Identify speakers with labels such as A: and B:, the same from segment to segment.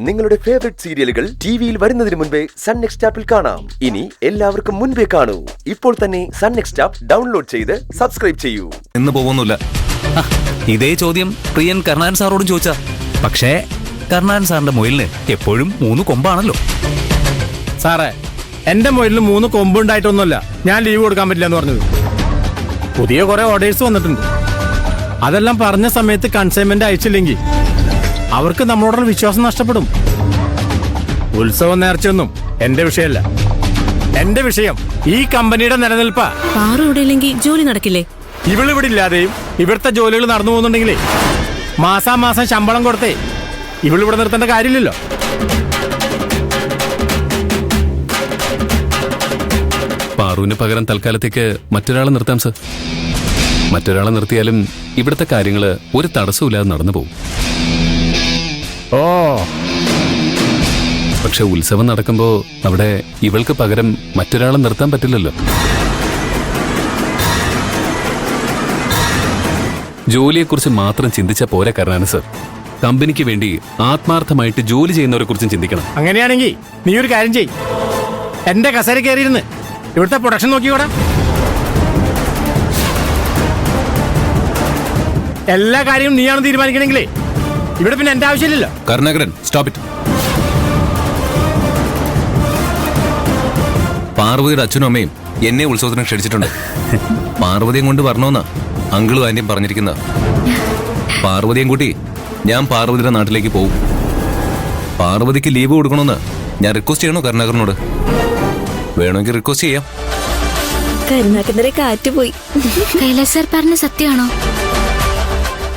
A: നിങ്ങളുടെ ഫേവറേറ്റ് സീരിയലുകൾ ടിവിയിൽ വരുന്നതിന് മുൻപേ സൺ നെക്സ്റ്റ് ആപ്പിൽ കാണാം. ഇനി എല്ലാവർക്കും മുൻപേ കാണൂ. ഇപ്പോൾ തന്നെ സൺ നെക്സ്റ്റ് ആപ്പ് ഡൗൺലോഡ് ചെയ്ത് സബ്സ്ക്രൈബ് ചെയ്യൂ.
B: എന്ന് പോകുന്നില്ല.
C: ഇതേ ചോദ്യം പ്രിയൻ കർണാൻ സാറോടും ചോദിച്ചാ. പക്ഷേ കർണാൻ സാറിന്റെ മൊയിലിന് എപ്പോഴും 3 കൊമ്പാണല്ലോ.
D: സാറേ, എന്റെ മൊയിലിന് 3 കൊമ്പുണ്ടായിട്ടൊന്നുമല്ല ഞാൻ ലീവ് കൊടുക്കാൻ പറ്റില്ല എന്ന് പറഞ്ഞത്. പുതിയ കുറെ ഓർഡേഴ്സ് വന്നിട്ടുണ്ട്. അതെല്ലാം പറഞ്ഞ സമയത്ത് കൺസൈൻമെന്റ് അയച്ചില്ലെങ്കിൽ അവർക്ക് നമ്മളോടുള്ള വിശ്വാസം നഷ്ടപ്പെടും. ഉത്സവം നേർച്ചയൊന്നും എന്റെ വിഷയമല്ല. എന്റെ വിഷയം ഈ കമ്പനിയുടെ നിലനിൽപ്പാ.
E: പാറുവിടെയില്ലെങ്കിൽ ജോലി നടക്കില്ലേ?
D: ഇവളിവിടെ ഇല്ലാതെയും ഇവിടുത്തെ ജോലികൾ നടന്നു പോകുന്നുണ്ടെങ്കിലേ മാസാമാസം ശമ്പളം കൊടുത്തേ ഇവളിവിടെ നിർത്തേണ്ട കാര്യമില്ലല്ലോ.
B: പാറുവിന് പകരം തൽക്കാലത്തേക്ക് മറ്റൊരാളെ നിർത്താം സർ. മറ്റൊരാളെ നിർത്തിയാലും ഇവിടുത്തെ കാര്യങ്ങള് ഒരു തടസ്സമില്ലാതെ നടന്നു പോകും.
D: ഓ,
B: പക്ഷെ ഉത്സവം നടക്കുമ്പോ അവിടെ ഇവൾക്ക് പകരം മറ്റൊരാളെ നിർത്താൻ പറ്റില്ലല്ലോ. ജോലിയെക്കുറിച്ച് മാത്രം ചിന്തിച്ച പോരെ കർണാന സർ. കമ്പനിക്ക് വേണ്ടി ആത്മാർത്ഥമായിട്ട് ജോലി ചെയ്യുന്നവരെ കുറിച്ചും ചിന്തിക്കണം.
D: അങ്ങനെയാണെങ്കിൽ നീ ഒരു കാര്യം ചെയ്. എന്റെ കസേര കയറിയിരുന്ന് ഇവിടുത്തെ പ്രൊഡക്ഷൻ നോക്കിക്കോടാ. എല്ലാ കാര്യവും നീയാണ് തീരുമാനിക്കണമെങ്കിലേ ഇവിടെ പിന്നെ എന്റെ ആവശ്യമില്ലല്ലോ.
B: Karunakaran, stop it. പാർവതിയുടെ അച്ഛനും അമ്മയും എന്നെ ഉത്സവത്തിന് ക്ഷണിച്ചിട്ടുണ്ട്. പാർവതിയും കൊണ്ട് വരണമെന്നാ അങ്കിളും ആന്റിയും പറഞ്ഞിരിക്കുന്ന. പാർവതിയും കൂട്ടി ഞാൻ പാർവതിയുടെ നാട്ടിലേക്ക് പോകും. പാർവതിക്ക് ലീവ് കൊടുക്കണമെന്ന് ഞാൻ റിക്വസ്റ്റ് ചെയ്യണോ കരുണാകരനോട്? വേണമെങ്കിൽ റിക്വസ്റ്റ് ചെയ്യാം.
E: കരുണാകരന്റെ കാറ്റ് പോയി.
F: കൈലാസ് സാർ പറഞ്ഞ സത്യമാണോ?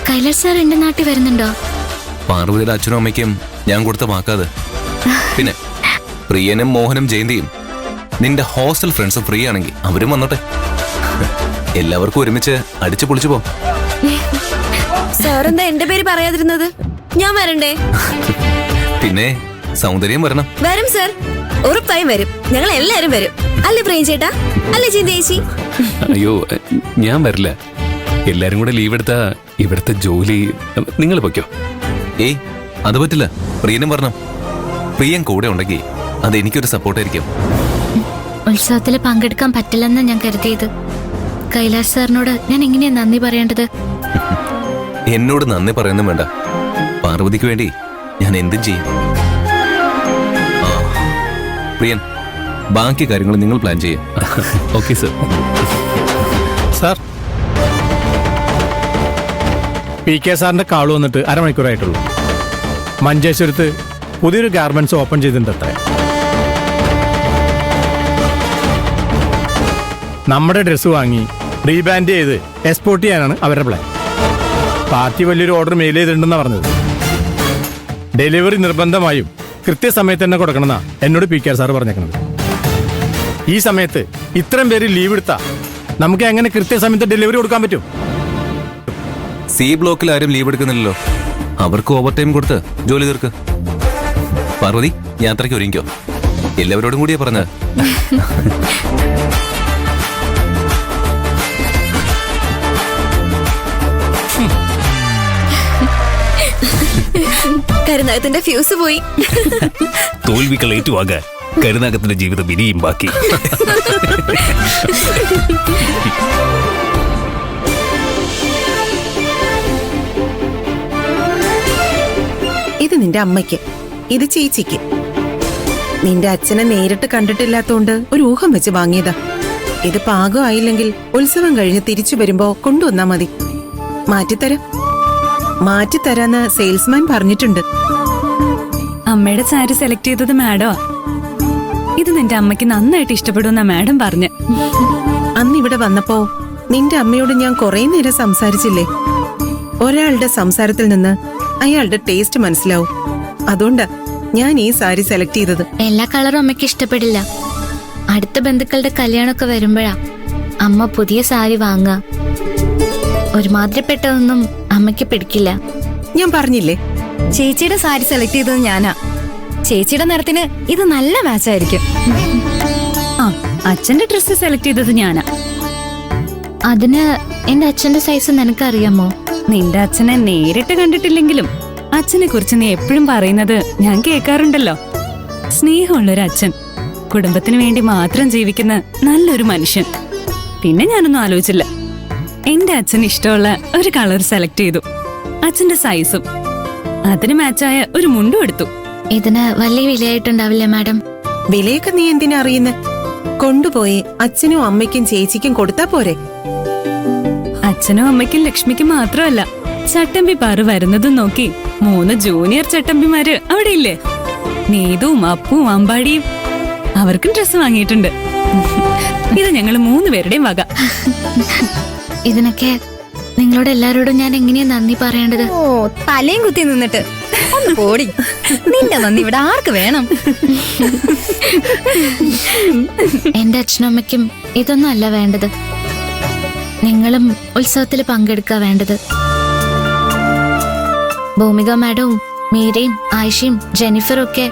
F: കൈലാസ് സാർ എന്റെ നാട്ടിൽ വരുന്നുണ്ടോ?
B: പാർവതിയുടെ അച്ഛനും അമ്മയ്ക്കും ഞാൻ കൊടുത്ത വാക്കാത്. പിന്നെ പ്രിയനും മോഹനും ജയന്തിയും നിന്റെ ഹോസ്റ്റൽ ഫ്രണ്ട്സും ഫ്രീ ആണെങ്കിൽ അവരും വന്നോട്ടെ. എല്ലാവർക്കും ഒരുമിച്ച് അടിച്ചു പൊളിച്ചു പോ.
E: സാറെന്താ എന്റെ പേര് പറയാതിരുന്നത്? ഞാൻ വരണ്ടേ?
B: പിന്നെ സൗന്ദര്യം വരണം.
E: വരും സർ, ഉറപ്പായും വരും. ഞങ്ങൾ എല്ലാരും വരും. അല്ലേ പ്രേം ചേട്ടാ? അല്ലേ ചിന്തേച്ചി?
B: അയ്യോ, ഞാൻ വരില്ല. എല്ലാരും കൂടെ ലീവ് എടുത്താ ഇവിടുത്തെ ജോലി നിങ്ങൾ പൊയ്ക്കോ. ഏയ്, അത് പറ്റില്ല. പ്രിയനും പറഞ്ഞു. പ്രിയൻ കൂടെ ഉണ്ടെങ്കിൽ അത് എനിക്കൊരു സപ്പോർട്ടായിരിക്കും.
F: ഉത്സവത്തിൽ പങ്കെടുക്കാൻ പറ്റില്ലെന്ന് ഞാൻ കരുതിയത്. കൈലാസ് സാറിനോട് ഞാൻ എങ്ങനെയാ നന്ദി പറയേണ്ടത്?
B: എന്നോട് നന്ദി പറയുന്നും വേണ്ട. പാർവതിക്ക് വേണ്ടി ഞാൻ എന്തും ചെയ്യും. പ്രിയൻ, ബാക്കി കാര്യങ്ങൾ നിങ്ങൾ പ്ലാൻ ചെയ്യും. Okay sir.
D: സാർ, PK സാറിന്റെ കാള് വന്നിട്ട് അരമണിക്കൂറായിട്ടുള്ളൂ. മഞ്ചേശ്വരത്ത് പുതിയൊരു ഗാർമെന്റ്സ് ഓപ്പൺ ചെയ്തിട്ടുണ്ട് അത്ര. നമ്മുടെ ഡ്രസ്സ് വാങ്ങി റീബാൻഡ് ചെയ്ത് എക്സ്പോർട്ട് ചെയ്യാനാണ് അവരുടെ പ്ലാൻ. പാർട്ടി വലിയൊരു ഓർഡർ മെയിൽ ചെയ്തിട്ടുണ്ടെന്നാണ് പറഞ്ഞത്. ഡെലിവറി നിർബന്ധമായും കൃത്യസമയത്ത് തന്നെ കൊടുക്കണമെന്നാ എന്നോട് PK സാർ പറഞ്ഞേക്കുന്നത്. ഈ സമയത്ത് ഇത്രയും പേര് ലീവ് എടുത്താ നമുക്ക് എങ്ങനെ കൃത്യസമയത്ത് ഡെലിവറി കൊടുക്കാൻ പറ്റും?
B: സി ബ്ലോക്കിൽ ആരും ലീവ് എടുക്കുന്നില്ലല്ലോ. അവർക്ക് ഓവർ ടൈം കൊടുത്ത് ജോലി തീർക്ക്. പാർവതി, യാത്രയ്ക്ക് ഒരുങ്ങിക്കോ. എല്ലാവരോടും കൂടിയാ പറഞ്ഞത്.
E: കരുനാഗത്തിന്റെ ഫ്യൂസ് പോയി.
C: തോൽവികൾ ഏറ്റുവാങ്ങാൻ കരുനാഗത്തിന്റെ ജീവിതം ഇനിയും ബാക്കി.
G: ഇത് നിന്റെ അമ്മയ്ക്ക്, ഇത് ചേച്ചിക്ക്. നിന്റെ അച്ഛനെ നേരിട്ട് കണ്ടിട്ടില്ലാത്തോണ്ട് ഒരു ഊഹം വെച്ച് വാങ്ങിയതാ. ഇത് പാകമായില്ലെങ്കിൽ ഉത്സവം കഴിഞ്ഞ് തിരിച്ചു വരുമ്പോ കൊണ്ടുവന്നാ മതി. മാറ്റിത്തരാന്ന് സെയിൽസ്മാൻ പറഞ്ഞിട്ടുണ്ട്.
E: അമ്മയുടെ സാരി സെലക്ട് ചെയ്തത് മാഡമാ. ഇത് നിന്റെ അമ്മയ്ക്ക് നന്നായിട്ട് ഇഷ്ടപ്പെടുമെന്നാ മാഡം പറഞ്ഞ്.
G: അന്ന് ഇവിടെ വന്നപ്പോ നിന്റെ അമ്മയോട് ഞാൻ കുറെ നേരം സംസാരിച്ചില്ലേ? ഒരാളുടെ സംസാരത്തിൽ നിന്ന് അയാളുടെ ടേസ്റ്റ് മനസ്സിലാവും. അതുകൊണ്ടാ ഞാൻ ഈ സാരി സെലക്ട് ചെയ്തത്.
F: എല്ലാ കളറും അമ്മയ്ക്ക് ഇഷ്ടപ്പെടില്ല. അടുത്ത ബന്ധുക്കളുടെ കല്യാണമൊക്കെ വരുമ്പോഴാ അമ്മ പുതിയ സാരി വാങ്ങുക. ഒരുമാതിരിപ്പെട്ടതൊന്നും അമ്മയ്ക്ക് പിടിക്കില്ല.
G: ഞാൻ പറഞ്ഞില്ലേ,
E: ചേച്ചിയുടെ സാരി സെലക്ട് ചെയ്തത് ഞാനാ. ചേച്ചിയുടെ നിറത്തിന് ഇത് നല്ല മാച്ച് ആയിരിക്കും. ആ, അച്ഛന്റെ ഡ്രസ്സ് സെലക്ട് ചെയ്തത് ഞാനാ.
F: അതിന് എന്റെ അച്ഛന്റെ സൈസ് നിനക്കറിയാമോ?
E: നിന്റെ അച്ഛനെ നേരിട്ട് കണ്ടിട്ടില്ലെങ്കിലും അച്ഛനെ കുറിച്ച് നീ എപ്പോഴും പറയുന്നത് ഞാൻ കേൾക്കാറുണ്ടല്ലോ. സ്നേഹമുള്ളൊരു അച്ഛൻ, കുടുംബത്തിന് വേണ്ടി മാത്രം ജീവിക്കുന്ന നല്ലൊരു മനുഷ്യൻ. പിന്നെ ഞാനൊന്നും ആലോചിച്ചില്ല. എന്റെ അച്ഛന് ഇഷ്ടമുള്ള ഒരു കളർ സെലക്ട് ചെയ്തു, അച്ഛന്റെ സൈസും അതിന് മാച്ചായ ഒരു മുണ്ടും എടുത്തു.
F: ഇതിന് വലിയ വിലയായിട്ടുണ്ടാവില്ലേ മാഡം?
G: വിലയൊക്കെ നീ എന്തിനാ അറിയുന്നെ? കൊണ്ടുപോയി അച്ഛനും അമ്മയ്ക്കും ചേച്ചിക്കും കൊടുത്താ പോരെ?
E: അച്ഛനും അമ്മയ്ക്കും ലക്ഷ്മിക്കും മാത്രമല്ല, ചട്ടമ്പി പാറു വരുന്നതും നോക്കി 3 ജൂനിയർ ചട്ടമ്പിമാര് അവിടെ ഇല്ലേ? നീതുവും അപ്പുവും അമ്പാടിയും അവർക്കും ഡ്രസ്സ് വാങ്ങിയിട്ടുണ്ട്. ഇത് ഞങ്ങൾ 3 പേരുടെയും വക.
F: ഇതിനൊക്കെ നിങ്ങളോട് എല്ലാരോടും ഞാൻ എങ്ങനെയാ നന്ദി പറയേണ്ടത്?
E: ഓ, തലയും കുത്തി നിന്നിട്ട് ഒന്ന് പോടി. നിന്റെ നന്ദി ഇവിടെ ആർക്ക് വേണം?
F: എന്റെ അച്ഛനും അമ്മയ്ക്കും ഇതൊന്നും അല്ല വേണ്ടത്. നിങ്ങളും ഉത്സവത്തിൽ പങ്കെടുക്കുക വേണ്ടത്. ഭൂമിക മാഡവും മീരയും ആയിഷയും ജെനിഫറും ഒക്കെ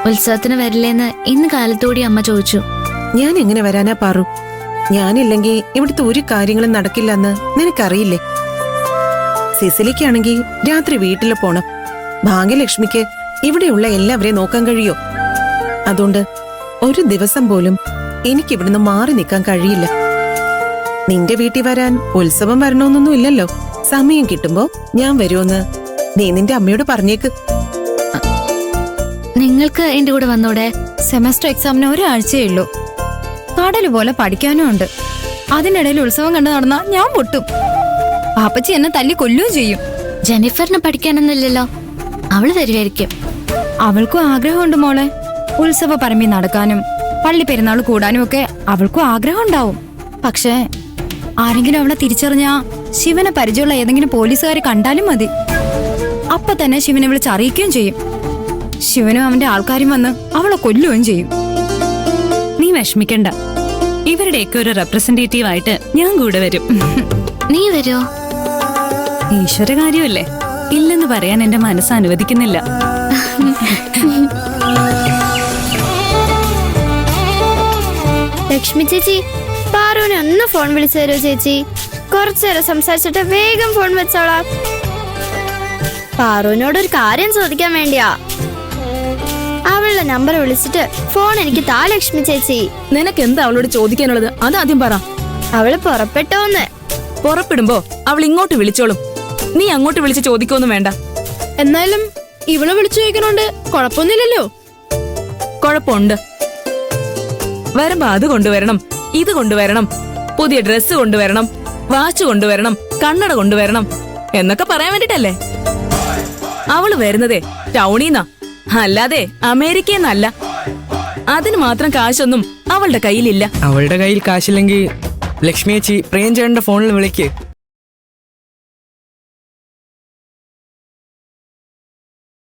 F: ഉത്സവത്തിന് വരില്ലെന്ന് ഇന്ന് കാലത്തോടെ അമ്മ ചോദിച്ചു.
G: ഞാൻ എങ്ങനെ വരാനാ പാറു? ഞാനില്ലെങ്കിൽ ഇവിടുത്തെ ഒരു കാര്യങ്ങളും നടക്കില്ലെന്ന് നിനക്കറിയില്ലേ? സിസിലിക്കാണെങ്കിൽ രാത്രി വീട്ടിൽ പോണം. ഭാഗ്യലക്ഷ്മിക്ക് ഇവിടെയുള്ള എല്ലാവരെയും നോക്കാൻ കഴിയോ? അതുകൊണ്ട് ഒരു ദിവസം പോലും എനിക്ക് ഇവിടുന്ന് മാറി നിൽക്കാൻ കഴിയില്ല. നിന്റെ വീട്ടിൽ വരാൻ ഉത്സവം വരണമെന്നൊന്നും ഇല്ലല്ലോ. സമയം കിട്ടുമ്പോ ഞാൻ വരുമെന്ന് നീ നിന്റെ അമ്മയോട് പറഞ്ഞേക്ക്.
F: നിങ്ങൾക്ക് എന്റെ കൂടെ വന്നൂടെ?
E: സെമസ്റ്റർ എക്സാമിന് ഒരാഴ്ചയേ ഉള്ളൂ. കടല് പോലെ പഠിക്കാനും ഉണ്ട്. അതിനിടയിൽ ഉത്സവം കണ്ടു നടന്നാ ഞാൻ പൊട്ടും. പാപ്പച്ചി എന്നെ തല്ലി കൊല്ലുകയും ചെയ്യും.
F: ജെനിഫറിന് പഠിക്കാനൊന്നുമില്ലല്ലോ, അവള് വരുമായിരിക്കും.
E: അവൾക്കും ആഗ്രഹമുണ്ട് മോളെ. ഉത്സവ പറമ്പിൽ നടക്കാനും പള്ളി പെരുന്നാൾ കൂടാനും ഒക്കെ അവൾക്കും ആഗ്രഹം ഉണ്ടാവും. പക്ഷേ ആരെങ്കിലും അവളെ തിരിച്ചറിഞ്ഞാ ശിവനെ പരിചയമുള്ള ഏതെങ്കിലും പോലീസുകാരെ കണ്ടാലും മതി, അപ്പൊ തന്നെ ശിവനെ വിളിച്ച് അറിയിക്കുകയും ചെയ്യും. ശിവനും അവന്റെ ആൾക്കാരും വന്ന് അവളെ കൊല്ലുകയും ചെയ്യും. നീ വിഷമിക്കണ്ട, ഇവരുടെയൊക്കെ ഒരു റെപ്രസെന്റേറ്റീവ് ആയിട്ട് ഞാൻ കൂടെ വരും.
F: നീ വരുമോ?
E: ഈശ്വര കാര്യമല്ലേ, ഇല്ലെന്ന് പറയാൻ എന്റെ മനസ്സ് അനുവദിക്കുന്നില്ല.
H: ലക്ഷ്മി ചേച്ചി, പാറുവിനെ ഒന്ന് ഫോൺ വിളിച്ചു തരുമോ ചേച്ചി? കുറച്ചേരം സംസാരിച്ചിട്ട് വേഗം ഫോൺ വെച്ചോളാം. പാറുവിനോട് ഒരു കാര്യം ചോദിക്കാൻ വേണ്ടിയാ. അവളുടെ നമ്പർ വിളിച്ചിട്ട് ഫോൺ എനിക്ക് താ ലക്ഷ്മി ചേച്ചി.
I: നിനക്ക് എന്താ അവളോട് ചോദിക്കാനുള്ളത്? അതാദ്യം പറ.
H: അവള് പുറപ്പെട്ടോന്ന്.
I: പുറപ്പെടുമ്പോ അവൾ ഇങ്ങോട്ട് വിളിച്ചോളും, നീ അങ്ങോട്ട് വിളിച്ച് ചോദിക്കൊന്നും വേണ്ട.
H: എന്നാലും ഇവളെ വിളിച്ചു ചോദിക്കണോണ്ട് കുഴപ്പമൊന്നുമില്ലല്ലോ.
I: കുഴപ്പമുണ്ട്. വരുമ്പോ അത് കൊണ്ടുവരണം, ഇത് കൊണ്ടുവരണം, പുതിയ ഡ്രസ്സ് കൊണ്ടുവരണം, വാച്ച് കൊണ്ടുവരണം, കണ്ണട കൊണ്ടുവരണം എന്നൊക്കെ പറയാൻ വേണ്ടിട്ടല്ലേ. അവള് വരുന്നതേ ടൗണീന്നാ, അല്ലാതെ അമേരിക്കന്നല്ല. അതിന് മാത്രം കാശൊന്നും അവളുടെ കയ്യിലില്ല.
J: അവളുടെ കയ്യിൽ കാശില്ലെങ്കിൽ ലക്ഷ്മി ചേച്ചി പ്രിയൻ ചേട്ടന്റെ ഫോണിൽ വിളിക്ക്.